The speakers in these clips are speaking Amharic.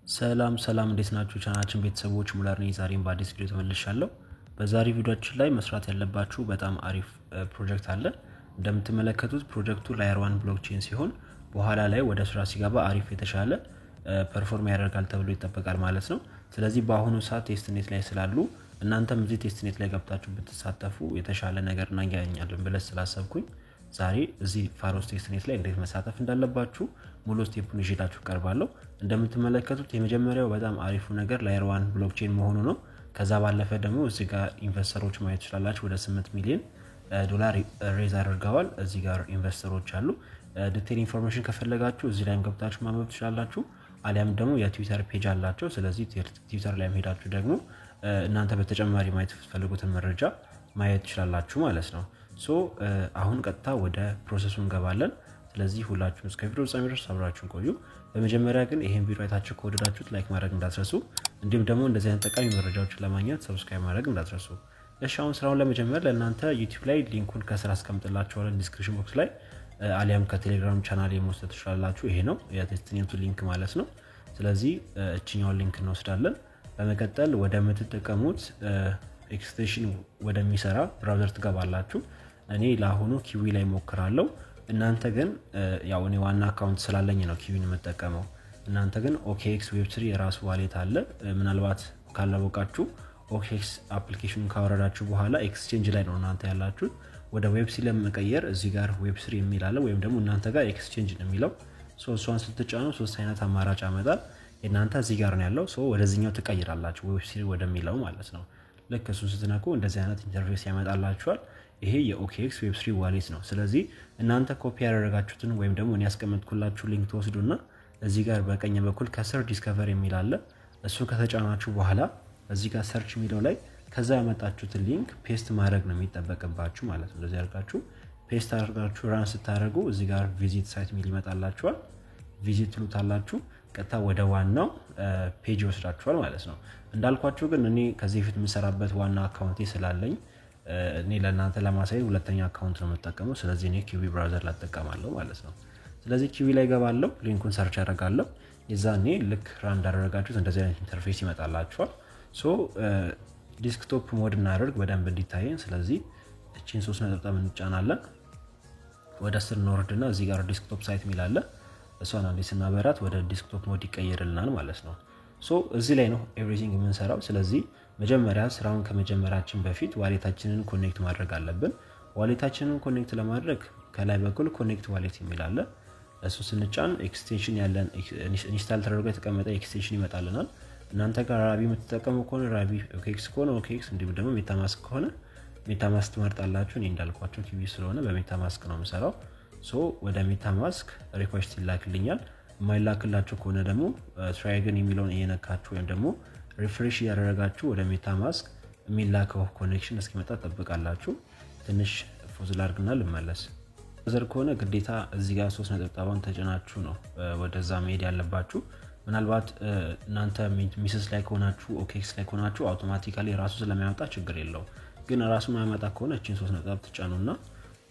ሰላም እንዴት ናችሁ? ቻናላችን ቤተሰቦች ሙላር ነኝ። ዛሬም በአዲስ ቪዲዮ ተመልሻለሁ። በዛሬ ቪዲዮአችን ላይ መስራት ያለባችሁ በጣም አሪፍ ፕሮጀክት አለ። እንደምትመለከቱት ፕሮጀክቱ ላየር 1 ብሎክቼን ሲሆን በኋላ ላይ ወደ ስራ ሲገባ አሪፍ የተሻለ ፐርፎርም ያደርጋል ተብሎ ይጠበቃል ማለት ነው። ስለዚህ በአሁኑ ሰዓት ቴስትኔት ላይ ስላሉ እናንተም እዚህ ቴስትኔት ላይ ገብታችሁ ብትሳተፉ የተሻለ ነገር እናገኛለን ብለን ስላሰብኩኝ ዛሬ እዚህ ፋሮስ ቴስትኔት ላይ እንዴት መሳተፍ እንዳለባችሁ ሙሉ ስቴፑን ይዤላችሁ ቀርባለሁ። እንደምትመለከቱት የመጀመሪያው በጣም አሪፉ ነገር ላየር 1 ብሎክቼን መሆኑ ነው። ከዛ ባለፈ ደግሞ እዚህ ጋር ኢንቨስተሮች ማየት ይችላልላችሁ ወደ 8 ሚሊዮን ዶላር ሬዝ አድርገዋል። እዚህ ጋር ኢንቨስተሮች አሉ። ዲቴል ኢንፎርሜሽን ከፈለጋችሁ እዚህ ላይም ገብታችሁ ማንበብ ትችላላችሁ። አሊያም ደግሞ የትዊተር ፔጅ አላቸው። ስለዚህ ትዊተር ላይ ሄዳችሁ ደግሞ እናንተ በተጨማሪ ማየት የምትፈልጉትን መረጃ ማየት ትችላላችሁ ማለት ነው። አሁን ቀጥታ ወደ ፕሮሰሱ እንገባለን። ስለዚህ ሁላችሁም እስከ ቪዲዮ ፍጻሜ ድረስ አብራችሁን ቆዩ። በመጀመሪያ ግን ይሄን ቪዲዮ አይታችሁ ከወደዳችሁት ላይክ ማድረግ እንዳትረሱ፣ እንዲሁም ደግሞ እንደዚህ አይነት ጠቃሚ መረጃዎችን ለማግኘት ሰብስክራይብ ማድረግ እንዳትረሱ። እሺ አሁን ስራውን ለመጀመር ለእናንተ ዩቲዩብ ላይ ሊንኩን ከስራ አስቀምጥላችኋለሁ ዲስክሪፕሽን ቦክስ ላይ፣ አሊያም ከቴሌግራም ቻናል የመውሰድ ትችላላችሁ። ይሄ ነው የቴስትኔቱ ሊንክ ማለት ነው። ስለዚህ እቺኛውን ሊንክ እንወስዳለን። በመቀጠል ወደ ምትጠቀሙት ኤክስቴንሽን ወደሚሰራ ብራውዘር ትገባላችሁ። እኔ ለአሁኑ ኪዊ ላይ ሞክራለሁ። እናንተ ግን ያው እኔ ዋና አካውንት ስላለኝ ነው ኪዊን የምጠቀመው። እናንተ ግን OKX ዌብ3 የራሱ ዋሌት አለ። ምናልባት ካላወቃችሁ OKX አፕሊኬሽኑን ካወረዳችሁ በኋላ ኤክስቼንጅ ላይ ነው እናንተ ያላችሁት። ወደ ዌብ3 ለመቀየር እዚህ ጋር ዌብ3 የሚል አለ፣ ወይም ደግሞ እናንተ ጋር ኤክስቼንጅ ነው የሚለው። እሷን ስትጫኑ ሶስት አይነት አማራጭ ያመጣል። እናንተ እዚህ ጋር ነው ያለው። ወደዚህኛው ትቀይራላችሁ ዌብ3 ወደሚለው ማለት ነው። ልክ እሱን ስትነኩ እንደዚህ አይነት ኢንተርፌስ ያመጣላችኋል። ይሄ የOKX ዌብ3 ዋሌት ነው። ስለዚህ እናንተ ኮፒ ያደረጋችሁትን ወይም ደግሞ እኔ ያስቀመጥኩላችሁ ሊንክ ተወስዱና እዚህ ጋር በቀኝ በኩል ከስር ዲስከቨር የሚል አለ። እሱ ከተጫናችሁ በኋላ እዚህ ጋር ሰርች የሚለው ላይ ከዛ ያመጣችሁትን ሊንክ ፔስት ማድረግ ነው የሚጠበቅባችሁ ማለት ነው። እንደዚህ አድርጋችሁ ፔስት አድርጋችሁ ራን ስታደርጉ እዚህ ጋር ቪዚት ሳይት የሚል ይመጣላችኋል። ቪዚት ትሉታላችሁ። ቀጥታ ወደ ዋናው ፔጅ ይወስዳችኋል ማለት ነው። እንዳልኳችሁ ግን እኔ ከዚህ በፊት የምሰራበት ዋና አካውንቴ ስላለኝ እኔ ለእናንተ ለማሳየት ሁለተኛ አካውንት ነው የምጠቀመው። ስለዚህ እኔ ኪዊ ብራውዘር ላጠቀማለሁ ማለት ነው። ስለዚህ ኪዊ ላይ ገባለሁ፣ ሊንኩን ሰርች አደርጋለሁ። የዛኔ ልክ ራን እንዳደረጋችሁት እንደዚህ አይነት ኢንተርፌስ ይመጣላችኋል። ዲስክቶፕ ሞድ እናደርግ በደንብ እንዲታየን። ስለዚህ እቺን 3 ነጥብ እንጫናለን። ወደ ስር እንወርድና እዚህ ጋር ዲስክቶፕ ሳይት የሚል አለ። እሷን አንዴ ስናበራት ወደ ዲስክቶፕ ሞድ ይቀየርልናል ማለት ነው። እዚህ ላይ ነው ኤቭሪቲንግ የምንሰራው። ስለዚህ መጀመሪያ ስራውን ከመጀመራችን በፊት ዋሌታችንን ኮኔክት ማድረግ አለብን። ዋሌታችንን ኮኔክት ለማድረግ ከላይ በኩል ኮኔክት ዋሌት የሚል አለ። እሱ ስንጫን ኤክስቴንሽን ያለን ኢንስታል ተደርጎ የተቀመጠ ኤክስቴንሽን ይመጣልናል። እናንተ ጋር ራቢ የምትጠቀሙ ከሆነ ራቢ፣ OKX ከሆነ OKX፣ እንዲሁም ደግሞ ሜታማስክ ከሆነ ሜታማስክ ትመርጣላችሁ። እኔ እንዳልኳችሁ ኪዊ ስለሆነ በሜታማስክ ነው የምሰራው። ወደ ሜታማስክ ሪኩዌስት ይላክልኛል። የማይላክላችሁ ከሆነ ደግሞ ትራይገን የሚለውን እየነካችሁ ወይም ደግሞ ሪፍሬሽ ያደረጋችሁ ወደ ሜታማስክ የሚላከው ኮኔክሽን እስኪመጣ ተጠብቃላችሁ። ትንሽ ፎዝ ላድርግና ልመለስ። ዘር ከሆነ ግዴታ እዚህ ጋር 3 ነጥብጣባን ተጭናችሁ ነው ወደዛ መሄድ ያለባችሁ። ምናልባት እናንተ ሚስስ ላይ ከሆናችሁ OKX ላይ ከሆናችሁ አውቶማቲካሊ ራሱ ስለሚያመጣ ችግር የለው። ግን ራሱ ማያመጣ ከሆነ እቺን 3 ነጥብ ትጫኑና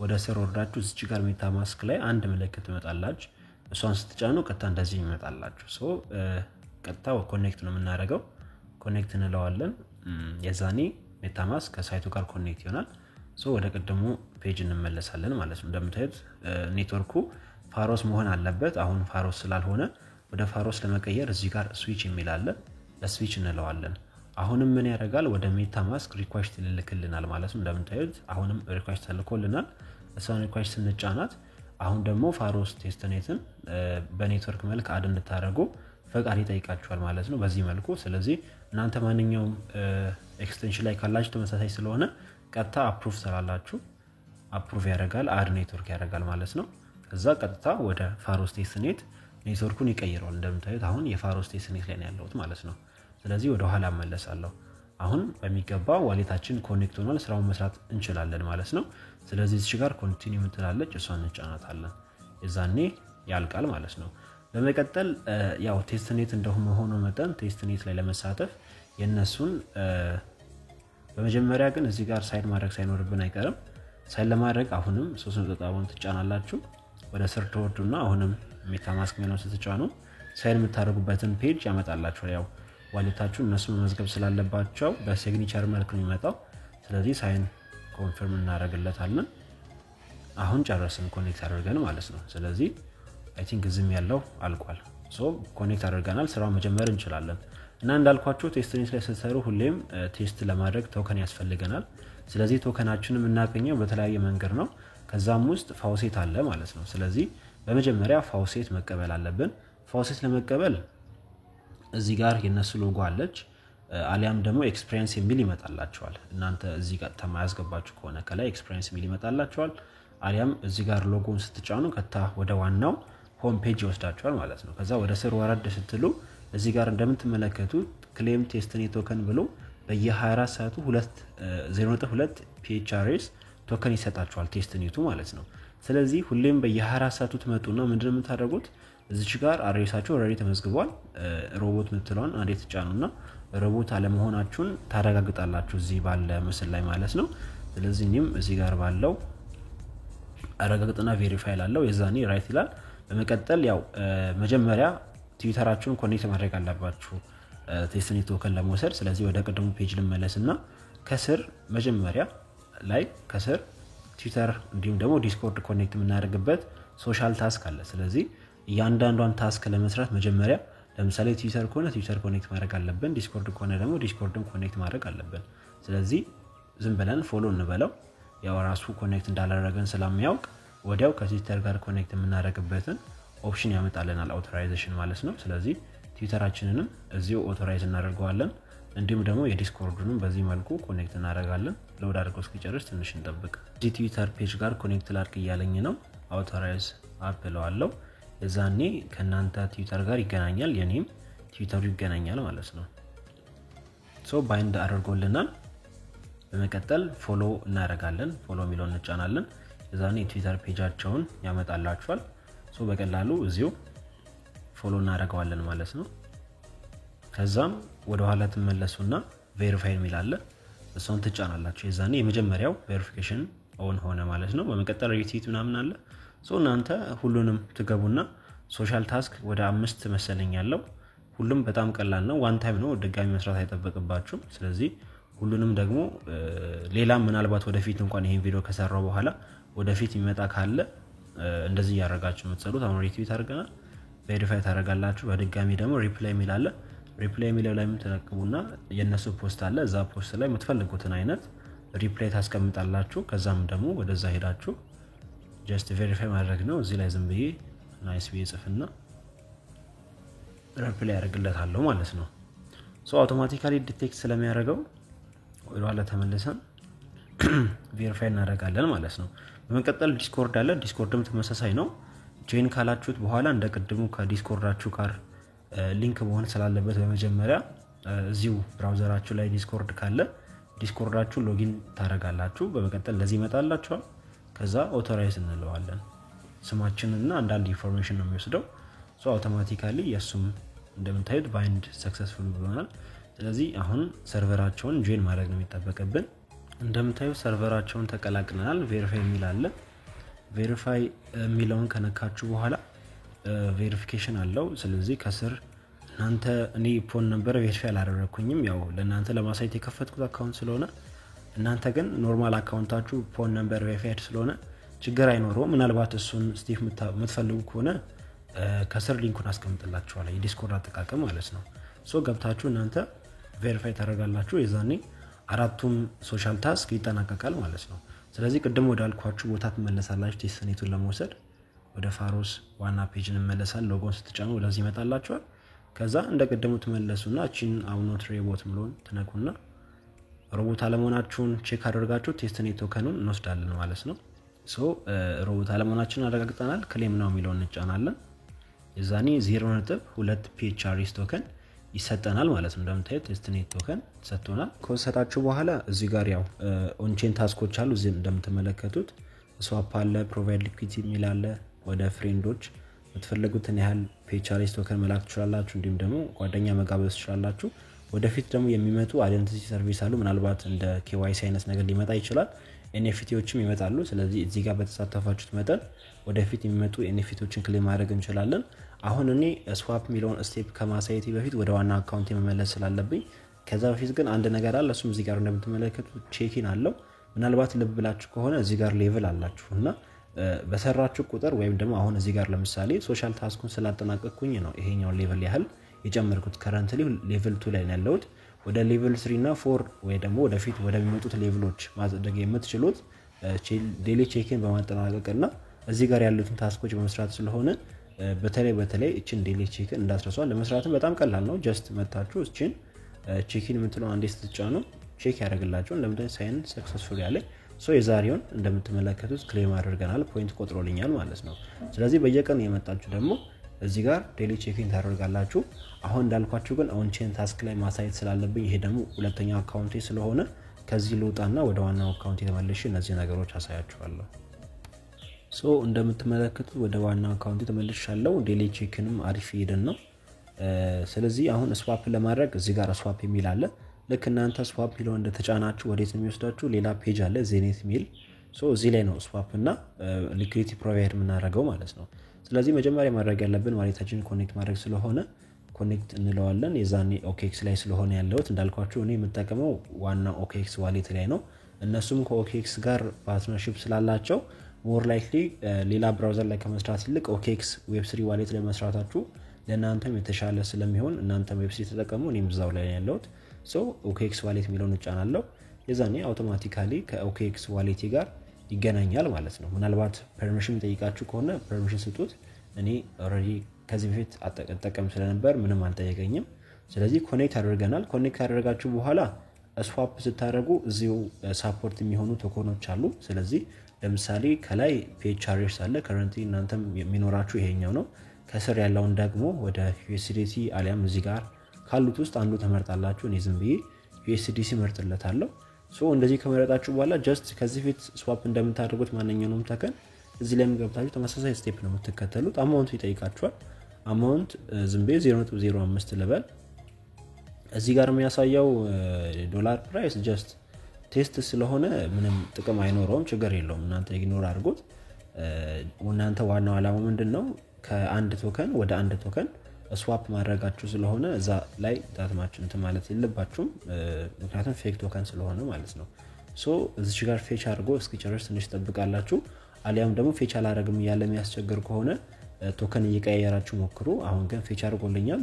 ወደ ስር ወርዳችሁ እዚህ ጋር ሜታማስክ ላይ አንድ ምልክት ትመጣላችሁ። እሷን ስትጫኑ ቀጥታ እንደዚህ ይመጣላችሁ። ቀጥታ ኮኔክት ነው የምናደርገው። ኮኔክት እንለዋለን። የዛኔ ሜታማስክ ከሳይቱ ጋር ኮኔክት ይሆናል። ወደ ቀደሙ ፔጅ እንመለሳለን ማለት ነው። እንደምታዩት ኔትወርኩ ፋሮስ መሆን አለበት። አሁን ፋሮስ ስላልሆነ ወደ ፋሮስ ለመቀየር እዚህ ጋር ስዊች የሚል አለ። ለስዊች እንለዋለን። አሁንም ምን ያደርጋል? ወደ ሜታማስክ ሪኩዌስት ይልክልናል ማለት ነው። እንደምታዩት አሁንም ሪኩዌስት ተልኮልናል። እሷን ሪኩዌስት ስንጫናት አሁን ደግሞ ፋሮስ ቴስትኔትን በኔትወርክ መልክ አድ እንድታደርጉ ፈቃድ ይጠይቃችኋል ማለት ነው በዚህ መልኩ። ስለዚህ እናንተ ማንኛውም ኤክስቴንሽን ላይ ካላችሁ ተመሳሳይ ስለሆነ ቀጥታ አፕሩቭ ሰራላችሁ። አፕሩቭ ያደርጋል፣ አድ ኔትወርክ ያደርጋል ማለት ነው። ከዛ ቀጥታ ወደ ፋሮስ ቴስትኔት ኔትወርኩን ይቀይራል። እንደምታዩት አሁን የፋሮስ ቴስትኔት ላይ ነው ያለሁት ማለት ነው። ስለዚህ ወደ ኋላ እመለሳለሁ። አሁን በሚገባ ዋሌታችን ኮኔክት ሆኗል፣ ስራውን መስራት እንችላለን ማለት ነው። ስለዚህ እዚህ ጋር ኮንቲኒው እንትላለች፣ እሷን እንጫናታለን። የዛኔ ያልቃል ማለት ነው። በመቀጠል ያው ቴስትኔት እንደሆነ መጠን ቴስትኔት ላይ ለመሳተፍ የነሱን በመጀመሪያ ግን እዚህ ጋር ሳይን ማድረግ ሳይኖርብን አይቀርም። ሳይን ለማድረግ አሁንም 3 ነጥብ ትጫናላችሁ። ወደ ስር ትወርዱና አሁንም ሜታማስክ የሚለውን ስትጫኑ ሳይን የምታደርጉበትን ፔጅ ያመጣላችኋል። ያው ዋሌታችሁ እነሱ መመዝገብ ስላለባቸው በሲግኒቸር መልክ ነው የሚመጣው። ስለዚህ ሳይን ኮንፈርም እናደርግለታለን። አሁን ጨረስን ኮኔክት አድርገን ማለት ነው። ስለዚህ አይ ቲንክ እዚህም ያለው አልቋል። ሶ ኮኔክት አድርገናል፣ ስራውን መጀመር እንችላለን። እና እንዳልኳችሁ ቴስትኔት ላይ ስትሰሩ ሁሌም ቴስት ለማድረግ ቶከን ያስፈልገናል። ስለዚህ ቶከናችንን የምናገኘው በተለያየ መንገድ ነው። ከዛም ውስጥ ፋውሴት አለ ማለት ነው። ስለዚህ በመጀመሪያ ፋውሴት መቀበል አለብን። ፋውሴት ለመቀበል እዚህ ጋር የነሱ ሎጎ አለች፣ አሊያም ደግሞ ኤክስፒሪየንስ የሚል ይመጣላችኋል። እናንተ እዚህ ጋር ተማያስገባችሁ ከሆነ ከላይ ኤክስፒሪየንስ የሚል ይመጣላችኋል። አሊያም እዚህ ጋር ሎጎን ስትጫኑ ከታ ወደ ዋናው ሆም ፔጅ ይወስዳችኋል ማለት ነው። ከዛ ወደ ስር ወረድ ስትሉ እዚህ ጋር እንደምትመለከቱት ክሌም ቴስትኔት ቶከን ብሎ በየ24 ሰዓቱ 0.2 PHRS ቶከን ይሰጣችኋል ቴስትኔቱ ማለት ነው። ስለዚህ ሁሌም በየ24 ሰዓቱ ትመጡና ምንድነው የምታደርጉት? እዚች ጋር አድሬሳችሁ ኦሬዲ ተመዝግቧል። ሮቦት ምትለውን አንዴ ትጫኑና ሮቦት አለመሆናችሁን ታረጋግጣላችሁ እዚህ ባለ ምስል ላይ ማለት ነው። ስለዚህ እኔም እዚህ ጋር ባለው አረጋግጥና ቬሪፋይ ላለው የዛኔ ራይት ይላል። በመቀጠል ያው መጀመሪያ ትዊተራችሁን ኮኔክት ማድረግ አለባችሁ ቴስትኔት ቶከን ለመውሰድ። ስለዚህ ወደ ቀደሙ ፔጅ ልመለስና ከስር መጀመሪያ ላይ ከስር ትዊተር እንዲሁም ደግሞ ዲስኮርድ ኮኔክት የምናደርግበት ሶሻል ታስክ አለ። ስለዚህ እያንዳንዷን ታስክ ለመስራት መጀመሪያ ለምሳሌ ትዊተር ከሆነ ትዊተር ኮኔክት ማድረግ አለብን፣ ዲስኮርድ ከሆነ ደግሞ ዲስኮርድን ኮኔክት ማድረግ አለብን። ስለዚህ ዝም ብለን ፎሎ እንበለው። ያው ራሱ ኮኔክት እንዳላደረገን ስለሚያውቅ ወዲያው ከትዊተር ጋር ኮኔክት የምናደርግበትን ኦፕሽን ያመጣልናል፣ አውቶራይዜሽን ማለት ነው። ስለዚህ ትዊተራችንንም እዚሁ አውቶራይዝ እናደርገዋለን። እንዲሁም ደግሞ የዲስኮርዱንም በዚህ መልኩ ኮኔክት እናደርጋለን። ሎድ አድርገው እስኪጨርስ ትንሽ እንጠብቅ። እዚህ ትዊተር ፔጅ ጋር ኮኔክት ላድርግ እያለኝ ነው። አውቶራይዝ አፕለዋለሁ። የዛኔ ከናንተ ትዊተር ጋር ይገናኛል፣ የኔም ትዊተሩ ይገናኛል ማለት ነው። ሶ ባይንድ አድርጎልናል። በመቀጠል ፎሎ እናደርጋለን። ፎሎ የሚለውን እንጫናለን። የዛኔ ትዊተር ፔጃቸውን ያመጣላችኋል። ሶ በቀላሉ እዚሁ ፎሎ እናደርገዋለን ማለት ነው። ከዛም ወደ ኋላ ተመለሱና ቬሪፋይ የሚል አለ፣ እሱን ትጫናላችሁ። የዛኔ የመጀመሪያው ቬሪፊኬሽን ኦን ሆነ ማለት ነው። በመቀጠል ሪትዊት ምናምን አለ። ሶ እናንተ ሁሉንም ትገቡና ሶሻል ታስክ ወደ 5 መሰለኝ ያለው ሁሉም በጣም ቀላል ነው። ዋን ታይም ነው፣ ድጋሚ መስራት አይጠበቅባችሁም። ስለዚህ ሁሉንም ደግሞ ሌላ ምናልባት ወደፊት እንኳን ይሄን ቪዲዮ ከሰራው በኋላ ወደፊት የሚመጣ ካለ እንደዚህ ያደርጋችሁ የምትሰሩት። አሁን ሪትዊት አድርገናል፣ ቬሪፋይ ታደርጋላችሁ። በድጋሚ ደግሞ ሪፕላይ የሚል አለ። ሪፕላይ የሚለው ላይ ተነክቡና የነሱ ፖስት አለ። እዛ ፖስት ላይ የምትፈልጉትን አይነት ሪፕላይ ታስቀምጣላችሁ። ከዛም ደግሞ ወደዛ ሄዳችሁ ጀስት ቬሪፋይ ማድረግ ነው። እዚህ ላይ ዝም ብዬ ናይስ ብዬ ጽፍና ሪፕላይ ያደርግለታለሁ ማለት ነው። ሶ አውቶማቲካሊ ዲቴክት ስለሚያደርገው ወደ ኋላ ተመልሰን ቬሪፋይ እናደርጋለን ማለት ነው። በመቀጠል ዲስኮርድ አለ። ዲስኮርድም ተመሳሳይ ነው። ጆይን ካላችሁት በኋላ እንደ ቅድሙ ከዲስኮርዳችሁ ጋር ሊንክ መሆን ስላለበት በመጀመሪያ እዚሁ ብራውዘራችሁ ላይ ዲስኮርድ ካለ ዲስኮርዳችሁ ሎጊን ታደርጋላችሁ። በመቀጠል ለዚህ ይመጣላችኋል። ከዛ አውቶራይዝ እንለዋለን። ስማችንና አንዳንድ ኢንፎርሜሽን ነው የሚወስደው። ሶ አውቶማቲካሊ የሱም እንደምታዩት ባይንድ ሰክሰስፉል ብሎናል። ስለዚህ አሁን ሰርቨራቸውን ጆይን ማድረግ ነው የሚጠበቅብን። እንደምታዩት ሰርቨራቸውን ተቀላቅለናል። ቬሪፋይ የሚል አለ። ቬሪፋይ የሚለውን ከነካችሁ በኋላ ቬሪፊኬሽን አለው። ስለዚህ ከስር እናንተ እኔ ፎን ነምበር ቬሪፋይ አላደረኩኝም፣ ያው ለእናንተ ለማሳየት የከፈትኩት አካውንት ስለሆነ እናንተ ግን ኖርማል አካውንታችሁ ፎን ነምበር ቬሪፋይድ ስለሆነ ችግር አይኖረውም። ምናልባት እሱን ስቲፍ የምትፈልጉ ከሆነ ከስር ሊንኩን አስቀምጥላችኋለሁ፣ የዲስኮርድ አጠቃቀም ማለት ነው። ሶ ገብታችሁ እናንተ ቬሪፋይ ታደርጋላችሁ። የዛኔ አራቱም ሶሻል ታስክ ይጠናቀቃል ማለት ነው። ስለዚህ ቅድም ወዳልኳችሁ ቦታ ትመለሳላችሁ። ቴስትኔቱን ለመውሰድ ወደ ፋሮስ ዋና ፔጅ እንመለሳለን። ሎጎን ስትጫኑ ወደዚህ ይመጣላችኋል። ከዛ እንደ ቅድሙ ትመለሱና እቺን አውኖት ሮቦት ምሎን ትነኩና ሮቦት አለመሆናችሁን ቼክ አድርጋችሁ ቴስትኔት ቶከኑን እንወስዳለን ማለት ነው። ሶ ሮቦት አለመሆናችንን አረጋግጠናል። ክሌም ነው የሚለውን እንጫናለን። የዛኔ 0.2 PHRS ቶከን ይሰጠናል ማለት ነው። እንደምታዩት ቴስትኔት ቶከን ሰጥቶናል። ከወሰዳችሁ በኋላ እዚህ ጋር ያው ኦንቼን ታስኮች አሉ። እዚህ እንደምትመለከቱት ስዋፕ አለ፣ ፕሮቫይድ ሊኩዊዲቲ የሚል አለ። ወደ ፍሬንዶች የምትፈልጉትን ያህል PHRS ቶከን መላክ ትችላላችሁ። እንዲሁም ደግሞ ጓደኛ መጋበዝ ትችላላችሁ። ወደፊት ደግሞ የሚመጡ አይደንቲቲ ሰርቪስ አሉ። ምናልባት እንደ KYC አይነት ነገር ሊመጣ ይችላል። NFTዎችም ይመጣሉ። ስለዚህ እዚህ ጋር በተሳተፋችሁት መጠን ወደፊት የሚመጡ NFTዎችን ክሌም ማድረግ እንችላለን። አሁን እኔ ስዋፕ ሚሊዮን ስቴፕ ከማሳየቴ በፊት ወደ ዋና አካውንት መመለስ ስላለብኝ ከዛ በፊት ግን አንድ ነገር አለ። እሱም እዚህ ጋር እንደምትመለከቱት ቼኪን አለው። ምናልባት ልብ ብላችሁ ከሆነ እዚህ ጋር ሌቭል አላችሁና በሰራችሁ ቁጥር ወይም ደግሞ አሁን እዚህ ጋር ለምሳሌ ሶሻል ታስኩን ስላጠናቀቅኩኝ ነው ይሄኛው ሌቭል ያህል የጨመርኩት። ከረንትሊ ሌቭል 2 ላይ ነው ያለሁት። ወደ ሌቭል 3 እና 4 ወይ ደግሞ ወደፊት ወደሚመጡት ሌቭሎች ማድረግ የምትችሉት ዴሊ ቼኪን በማጠናቀቅና እዚህ ጋር ያሉትን ታስኮች በመስራት ስለሆነ በተለይ እቺን ዴሊ ቼኪን እንዳትረሷል። ለመስራትም በጣም ቀላል ነው። ጀስት መታችሁ እቺን ቼኪን የምትለው አንዴ ስትጫኑ ቼክ ያደርግላችሁ እንደምታዩት ሳይን ሰክሰስፉል ያለ የዛሬውን እንደምትመለከቱት ክሌም አድርገናል፣ ፖይንት ቆጥሮልኛል ማለት ነው። ስለዚህ በየቀኑ የመጣችሁ ደግሞ እዚህ ጋር ዴሊ ቼኪን ታደርጋላችሁ። አሁን እንዳልኳችሁ ግን ኦን ቼን ታስክ ላይ ማሳየት ስላለብኝ ይሄ ደግሞ ሁለተኛው አካውንቴ ስለሆነ ከዚህ ልውጣና ወደ ዋናው አካውንቴ ተመልሼ እነዚህ ነገሮች አሳያችኋለሁ። እንደምትመለከቱት ወደ ዋናው አካውንቴ ተመልሻለሁ። ዴሊ ቼኪንም አሪፍ ሄደን ነው። ስለዚህ አሁን ስዋፕ ለማድረግ እዚህ ጋር ስዋፕ የሚል አለ። ልክ እናንተ ስዋፕ ሚሊዮን እንደተጫናችሁ ወዴት የሚወስዳችሁ ሌላ ፔጅ አለ ዜኔት ሚል። እዚህ ላይ ነው ስዋፕ እና ሊኩዊዲቲ ፕሮቫይድ የምናደርገው ማለት ነው። ስለዚህ መጀመሪያ ማድረግ ያለብን ዋሌታችንን ኮኔክት ማድረግ ስለሆነ ኮኔክት እንለዋለን። የዛኔ ኦኬክስ ላይ ስለሆነ ያለሁት እንዳልኳችሁ እኔ የምጠቀመው ዋና ኦኬክስ ዋሌት ላይ ነው። እነሱም ከኦኬክስ ጋር ፓርትነርሺፕ ስላላቸው ሞር ላይክሊ ሌላ ብራውዘር ላይ ከመስራት ይልቅ ኦኬክስ ዌብ3 ዋሌት ላይ መስራታችሁ ለእናንተም የተሻለ ስለሚሆን እናንተም ዌብ3 ተጠቀሙ። እኔም እዛው ላይ ያለሁት ኦኬክስ ዋሌት የሚለውን እጫናለሁ። የዛኔ አውቶማቲካሊ ከኦኬክስ ዋሌት ጋር ይገናኛል ማለት ነው። ምናልባት ፐርሚሽን ጠይቃችሁ ከሆነ ፐርሚሽን ስጡት። እኔ ኦሬዲ ከዚህ በፊት አጠቀም ስለነበር ምንም አልጠየቀኝም። ስለዚህ ኮኔክት አድርገናል። ኮኔክት አደረጋችሁ በኋላ ስዋፕ ስታደርጉ እዚሁ ሳፖርት የሚሆኑ ቶኮኖች አሉ። ስለዚህ ለምሳሌ ከላይ ፒኤችአርኤስ አለ። ከረንትሊ እናንተም የሚኖራችሁ ይሄኛው ነው። ከስር ያለውን ደግሞ ወደ USDT አሊያም እዚህ ጋር ካሉት ውስጥ አንዱ ተመርጣላችሁ። እኔ ዝም ብዬ USDC መርጥለታለሁ። እንደዚህ ከመረጣችሁ በኋላ ጀስት ከዚህ ፊት ስዋፕ እንደምታደርጉት ማንኛውንም ተከን እዚህ ላይ ገብታችሁ ተመሳሳይ ስቴፕ ነው የምትከተሉት። አማውንት ይጠይቃችኋል። አማውንት ዝም ብዬ 0.05 ልበል። እዚህ ጋር የሚያሳየው ዶላር ፕራይስ ጀስት ቴስት ስለሆነ ምንም ጥቅም አይኖረውም፣ ችግር የለውም። እናንተ ኢግኖር አድርጉት። እናንተ ዋናው ዓላማው ምንድነው ከአንድ ቶከን ወደ አንድ ቶከን ስዋፕ ማድረጋችሁ ስለሆነ እዛ ላይ ዳትማችን ማለት የለባችሁም፣ ምክንያቱም ፌክ ቶከን ስለሆነ ማለት ነው። እዚህ ጋር ፌች አድርጎ እስኪጨርስ ትንሽ ተጠብቃላችሁ። አሊያም ደግሞ ፌች አላደርግም እያለ የሚያስቸግር ከሆነ ቶከን እየቀያየራችሁ ሞክሩ። አሁን ግን ፌች አድርጎልኛል።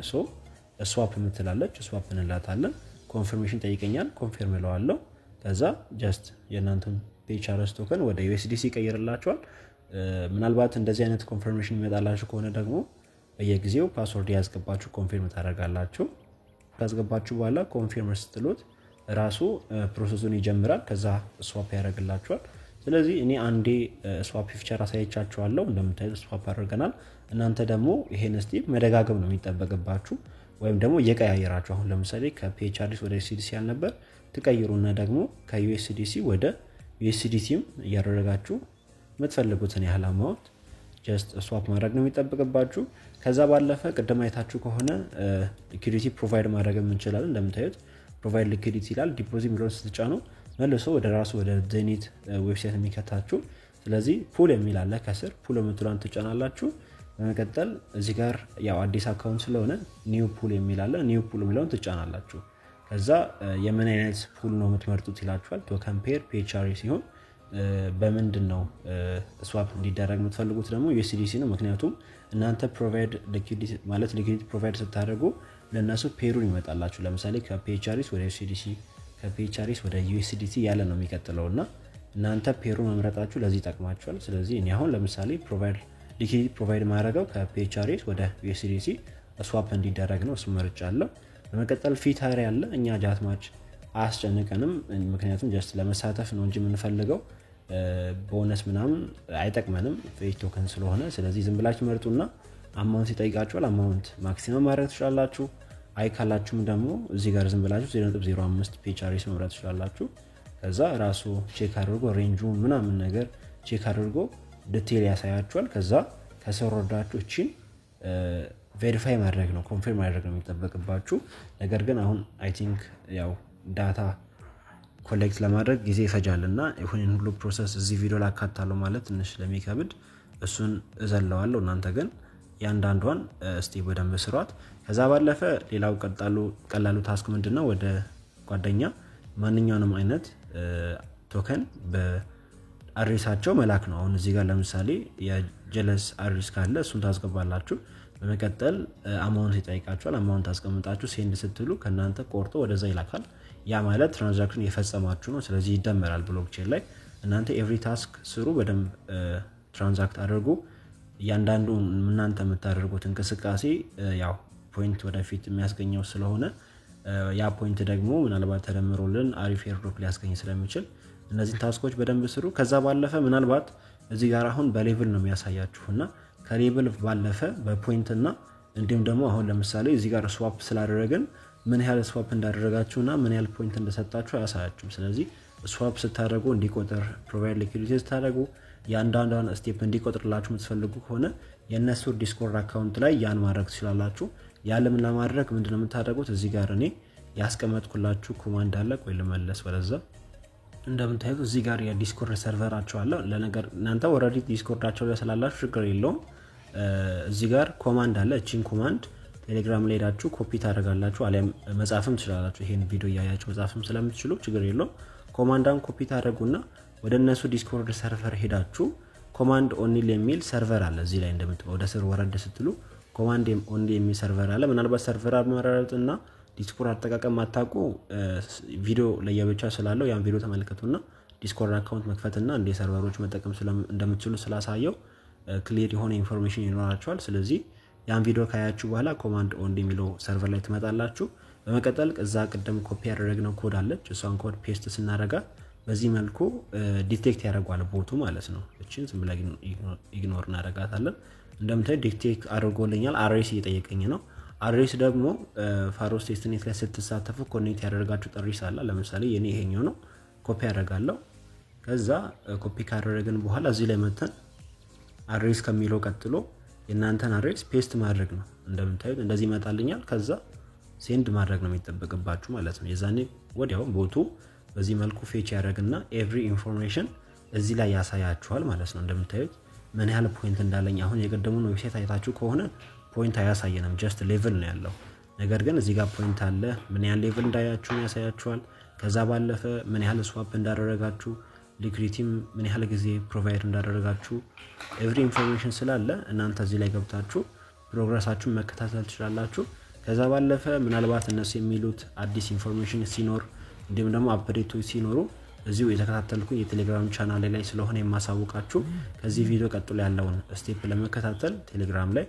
ስዋፕ የምትላለች ስዋፕ እንላታለን። ኮንፈርሜሽን ጠይቀኛል፣ ኮንፊርም እለዋለሁ። ከዛ ጀስት የእናንተን ፒኤችአርኤስ ቶከን ወደ USDC ይቀይርላችኋል። ምናልባት እንደዚህ አይነት ኮንፈርሜሽን ይመጣላችሁ ከሆነ ደግሞ በየጊዜው ፓስወርድ ያስገባችሁ ኮንፊርም ታደርጋላችሁ። ካስገባችሁ በኋላ ኮንፊርም ስትሉት ራሱ ፕሮሰሱን ይጀምራል። ከዛ ስዋፕ ያደርግላችኋል። ስለዚህ እኔ አንዴ ስዋፕ ፊቸር አሳይቻችኋለሁ። እንደምታዩት ስዋፕ አድርገናል። እናንተ ደግሞ ይሄን ስቴፕ መደጋገም ነው የሚጠበቅባችሁ፣ ወይም ደግሞ እየቀያየራችሁ አሁን ለምሳሌ ከፒኤችአርኤስ ወደ USDC ያልነበር ትቀይሩና ደግሞ ከUSDC ወደ USDTም እያደረጋችሁ የምትፈልጉትን ያህል አማውንት ጀስት ስዋፕ ማድረግ ነው የሚጠበቅባችሁ። ከዛ ባለፈ ቅድም አይታችሁ ከሆነ ሊኩዊዲቲ ፕሮቫይድ ማድረግ እንችላለን። እንደምታዩት ፕሮቫይድ ሊኩዊዲቲ ይላል። ዲፖዚት ሚሊዮን ስትጫኑ መልሶ ወደ ራሱ ወደ ዜኔት ዌብሳይት የሚከታችሁ። ስለዚህ ፑል የሚል አለ ከስር፣ ፑል የምትሏን ትጫናላችሁ። በመቀጠል እዚህ ጋር ያው አዲስ አካውንት ስለሆነ ኒው ፑል የሚል አለ። ኒው ፑል የሚለውን ትጫናላችሁ። ከዛ የምን አይነት ፑል ነው የምትመርጡት ይላችኋል። ቶከን ፔር ፒኤችአርኤስ ሲሆን በምንድነው ስዋፕ እንዲደረግ የምትፈልጉት ደግሞ USDC ነው። ምክንያቱም እናንተ ፕሮቫይድ ሊኩዊዲቲ ማለት ሊኩዊዲቲ ፕሮቫይድ ስታደርጉ ለነሱ ፔሩን ይመጣላችሁ። ለምሳሌ ከፒኤችአርኤስ ወደ USDC ከፒኤችአርኤስ ወደ USDT ያለ ነው የሚቀጥለውና እናንተ ፔሩን መምረጣችሁ ለዚህ ይጠቅማችኋል። ስለዚህ እኔ አሁን ለምሳሌ ፕሮቫይድ ሊኩዊዲቲ ፕሮቫይድ ማድረገው ከፒኤችአርኤስ ወደ USDC ስዋፕ እንዲደረግ ነው። እሱ መርጫለሁ። በመቀጠል ፊታሪ ያለ እኛ ጃትማች አያስጨንቀንም፣ ምክንያቱም ጀስት ለመሳተፍ ነው እንጂ የምንፈልገው ቦነስ ምናምን አይጠቅመንም ፌክ ቶከን ስለሆነ። ስለዚህ ዝም ብላችሁ መርጡና አማውንት ይጠይቃችኋል። አማውንት ማክሲመም ማድረግ ትችላላችሁ። አይ ካላችሁም ደግሞ እዚህ ጋር ዝም ብላችሁ 0.05 ፒኤችአርኤስ መምረጥ ትችላላችሁ። ከዛ ራሱ ቼክ አድርጎ ሬንጁ ምናምን ነገር ቼክ አድርጎ ዲቴል ያሳያችኋል። ከዛ ከስር ወርዳችሁ እቺን ቬሪፋይ ማድረግ ነው ኮንፊርም ማድረግ ነው የሚጠበቅባችሁ። ነገር ግን አሁን አይ ቲንክ ያው ዳታ ኮሌክት ለማድረግ ጊዜ ይፈጃልና ይሁን ሁሉ ፕሮሰስ እዚህ ቪዲዮ ላይ አካታለሁ ማለት ትንሽ ለሚከብድ እሱን እዘለዋለሁ። እናንተ ግን ያንዳንዷን ስቴፕ በደንብ ስሯት። ከዛ ባለፈ ሌላው ቀላሉ ታስክ ምንድነው ወደ ጓደኛ ማንኛውንም አይነት ቶከን በአድሬሳቸው መላክ ነው። አሁን እዚህ ጋር ለምሳሌ የጀለስ አድሬስ ካለ እሱን ታስገባላችሁ። በመቀጠል አማውንት ይጠይቃችኋል። አማውንት ታስቀምጣችሁ ሴንድ ስትሉ ከናንተ ቆርጦ ወደዛ ይላካል። ያ ማለት ትራንዛክሽን የፈጸማችሁ ነው። ስለዚህ ይደመራል ብሎክቼን ላይ። እናንተ ኤቭሪ ታስክ ስሩ፣ በደንብ ትራንዛክት አድርጉ። ያንዳንዱ እናንተ የምታደርጉት እንቅስቃሴ ያው ፖይንት ወደፊት የሚያስገኘው ስለሆነ ያ ፖይንት ደግሞ ምናልባት ተደምሮልን አሪፍ ኤርድሮፕ ሊያስገኝ ስለሚችል እነዚህን ታስኮች በደንብ ስሩ። ከዛ ባለፈ ምናልባት እዚህ ጋር አሁን በሌቭል ነው የሚያሳያችሁና ከሌቭል ባለፈ በፖይንት እና እንዲሁም ደግሞ አሁን ለምሳሌ እዚህ ጋር ስዋፕ ስላደረግን ምን ያህል ስዋፕ እንዳደረጋችሁና ምን ያህል ፖይንት እንደሰጣችሁ አያሳያችሁም። ስለዚህ ስዋፕ ስታደርጉ እንዲቆጥር ፕሮቫይድ ሊኩዊዲቲ ስታደርጉ ያንዳንዷን ስቴፕ እንዲቆጥርላችሁ የምትፈልጉ ከሆነ የነሱ ዲስኮርድ አካውንት ላይ ያን ማድረግ ትችላላችሁ። ያለምን ለማድረግ ምንድነው የምታደርጉት? እዚህ ጋር እኔ ያስቀመጥኩላችሁ ኮማንድ አለ። ቆይ ልመለስ ወደዛ። እንደምታዩት እዚህ ጋር የዲስኮርድ ሰርቨራቸው አለ። ለነገር እናንተ ኦሬዲ ዲስኮርዳቸው ላይ ስላላችሁ ችግር የለውም። እዚህ ጋር ኮማንድ አለ። እቺን ኮማንድ ቴሌግራም ላይ ሄዳችሁ ኮፒ ታደርጋላችሁ፣ አሊያም መጻፍም ትችላላችሁ። ይሄን ቪዲዮ ያያችሁ መጻፍም ስለምትችሉ ችግር የለውም። ኮማንዳን ኮፒ ታደርጉና ወደ እነሱ ዲስኮርድ ሰርቨር ሄዳችሁ ኮማንድ ኦንሊ የሚል ሰርቨር አለ። እዚህ ላይ እንደምትወው ወደ ስር ወረድ ስትሉ ኮማንድ ኦንሊ የሚል ሰርቨር አለ። ምናልባት ሰርቨር አመራረጥና ዲስኮርድ አጠቃቀም ማታውቁ ቪዲዮ ለየብቻ ስላለው ያን ቪዲዮ ተመልከቱና ዲስኮርድ አካውንት መክፈትና እንደ ሰርቨሮች መጠቀም እንደምትችሉ ስላሳየው ክሊር የሆነ ኢንፎርሜሽን ይኖራችኋል። ስለዚህ ያን ቪዲዮ ካያችሁ በኋላ ኮማንድ ኦንሊ የሚለው ሰርቨር ላይ ትመጣላችሁ። በመቀጠል እዛ ቀደም ኮፒ ያደረግነው ኮድ አለች። እሷን ኮድ ፔስት ስናደርጋ በዚህ መልኩ ዲቴክት ያደርጋል ቦቱ ማለት ነው። እቺን ዝም ብለን ኢግኖር እናደርጋታለን። እንደምታዩት ዲቴክት አድርጎልኛል። አድሬስ እየጠየቀኝ ነው። አድሬስ ደግሞ ፋሮስ ቴስትኔት ላይ ስትሳተፉ ኮኔክት ያደርጋችሁ ጥሪስ አለ። ለምሳሌ የኔ ይሄኛው ነው። ኮፒ ያደርጋለሁ። ከዛ ኮፒ ካደረግን በኋላ እዚህ ላይ መተን አድሬስ ከሚለው ቀጥሎ የናንተን አድሬስ ፔስት ማድረግ ነው። እንደምታዩት እንደዚህ ይመጣልኛል። ከዛ ሴንድ ማድረግ ነው የሚጠበቅባችሁ ማለት ነው። የዛኔ ወዲያው ቦቱ በዚህ መልኩ ፌች ያደርግና ኤቭሪ ኢንፎርሜሽን እዚህ ላይ ያሳያችኋል ማለት ነው። እንደምታዩት ምን ያህል ፖይንት እንዳለኝ አሁን የቀደሙን ዌብሳይት አይታችሁ ከሆነ ፖይንት አያሳየንም፣ ጀስት ሌቭል ነው ያለው። ነገር ግን እዚህ ጋር ፖይንት አለ፣ ምን ያህል ሌቭል እንዳያችሁ ያሳያችኋል። ከዛ ባለፈ ምን ያህል ስዋፕ እንዳደረጋችሁ፣ ሊኩዊዲቲም ምን ያህል ጊዜ ፕሮቫይድ እንዳደረጋችሁ ኤቭሪ ኢንፎርሜሽን ስላለ እናንተ እዚህ ላይ ገብታችሁ ፕሮግረሳችሁን መከታተል ትችላላችሁ። ከዛ ባለፈ ምናልባት እነሱ የሚሉት አዲስ ኢንፎርሜሽን ሲኖር እንዲሁም ደግሞ አፕዴቶች ሲኖሩ እዚሁ የተከታተልኩኝ የቴሌግራም ቻናል ላይ ስለሆነ የማሳውቃችሁ ከዚህ ቪዲዮ ቀጥሎ ያለውን ስቴፕ ለመከታተል ቴሌግራም ላይ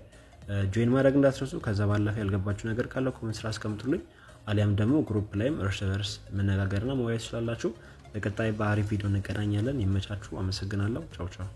ጆይን ማድረግ እንዳትረሱ። ከዛ ባለፈ ያልገባችሁ ነገር ካለ ኮሜንት ላይ አስቀምጡልኝ፣ አሊያም ደግሞ ግሩፕ ላይም እርስ በርስ መነጋገርና መወያየት ትችላላችሁ። በቀጣይ በአሪፍ ቪዲዮ እንገናኛለን። ይመቻችሁ። አመሰግናለሁ። ቻው ቻው።